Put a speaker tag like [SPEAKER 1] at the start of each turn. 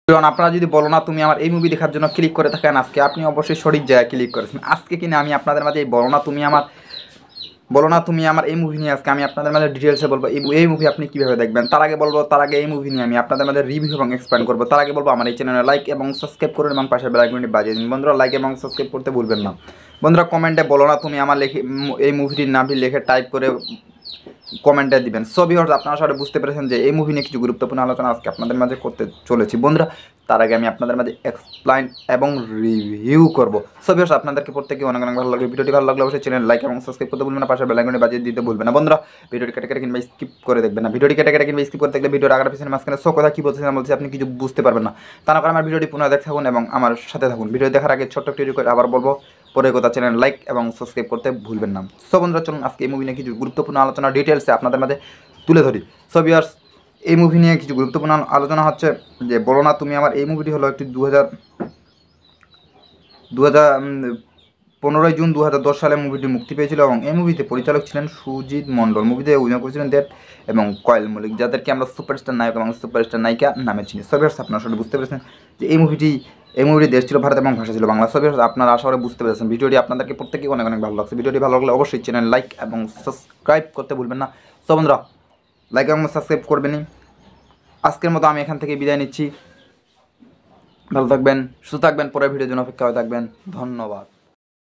[SPEAKER 1] কারণ আপনারা যদি বলো না তুমি আমার এই মুভি দেখার জন্য ক্লিক করে থাকেন, আজকে আপনি অবশ্যই সঠিক জায়গায় ক্লিক করেছেন। আজকে কিনা আমি আপনাদের মাঝে এই বলো না তুমি আমার এই মুভি নিয়ে আজকে আমি আপনাদের মাঝে ডিটেলসে বলবো এই মুভি আপনি কীভাবে দেখবেন। তার আগে এই মুভি নিয়ে আমি আপনাদের মাঝে রিভিউ এবং এক্সপ্লেন করবো। তার আগে বলবো আমার এই চ্যানেলে লাইক এবং সাবস্ক্রাইব করুন এবং পাশে বেল আইকনটি বাজিয়ে দিন। বন্ধুরা লাইক এবং সাবস্ক্রাইব করতে ভুলবেন না। বন্ধুরা কমেন্টে বলো না তুমি আমার এই মুভিটির নামটি লিখে টাইপ করে কমেন্টে দিবেন। সো ভিউয়ার্স, আপনারা সবাই বুঝতে পেরেছেন যে এই মুভি নিয়ে কিছু গুরুত্বপূর্ণ আলোচনা আজকে আপনাদের মাঝে করতে চলেছি। বন্ধুরা তার আগে আমি আপনাদের মাঝে এক্সপ্লেইন এবং রিভিউ করবো। সো ভিউয়ার্স, আপনাদেরকে প্রত্যেকে অনেক অনেক ভালো লাগবে। ভিডিওটি ভালো লাগলে অবশ্যই চ্যানেল লাইক এবং সাবস্ক্রাইব করতে ভুলবেন না, পাশে বেল আইকনটি বাজিয়ে দিতে ভুলবেন না। বন্ধুরা ভিডিওটি কেটে কেটে কিংবা স্কিপ করে দেখবেন না। ভিডিওটি কেটে কেটে কিংবা স্কিপ করে দেখলে ভিডিওর আগার পিছনে মাঝখানে সো কথা কী বলছেন বলছি আপনি কিছু বুঝতে পারবেন না। তা না করে আমার ভিডিওটি পুনরায় দেখতে থাকুন এবং আমার সাথে থাকুন। ভিডিও দেখার আগে ছোট্ট একটি রিকোয়েস্ট আবার বলবো, পরে কথা চ্যানেল লাইক এবং সাবস্ক্রাইব করতে ভুলবেন না। সো বন্ধুরা চলুন আজকে এই মুভি নিয়ে কিছু গুরুত্বপূর্ণ আলোচনা ডিটেলসে আপনাদের মাঝে তুলে ধরি। সো ভিউয়ার্স, এই মুভি নিয়ে কিছু গুরুত্বপূর্ণ আলোচনা হচ্ছে যে বলো না তুমি আমার এই মুভিটি হলো একটি 15 জুন 2010 সালে মুভিটি মুক্তি পেয়েছিল এবং এই মুভিতে পরিচালক ছিলেন সুজিত মণ্ডল। মুভিতে অভিনয় করেছিলেন দেব এবং কয়েল মল্লিক, যাদেরকে আমরা সুপারস্টার নায়ক এবং সুপারস্টার নায়িকা নামে চিনি। সো ভিউয়ার্স, আপনারা আসলে বুঝতে পেরেছেন যে এই মুভিটির দেশ ছিল ভারত এবং ভাষা ছিল বাংলা। সো ভিউয়ার্স, আপনারা আশা করে বুঝতে পেরেছেন। ভিডিওটি আপনাদেরকে প্রত্যেকেই অনেক অনেক ভালো লাগছে। ভিডিওটি ভালো লাগলে অবশ্যই চ্যানেল লাইক এবং সাবস্ক্রাইব করতে ভুলবেন না। সো বন্ধুরা লাইক এবং সাবস্ক্রাইব করবেনই। আজকের মতো আমি এখান থেকে বিদায় নিচ্ছি। ভালো থাকবেন, সুস্থ থাকবেন, পরের ভিডিওর জন্য অপেক্ষা হয়ে থাকবেন। ধন্যবাদ।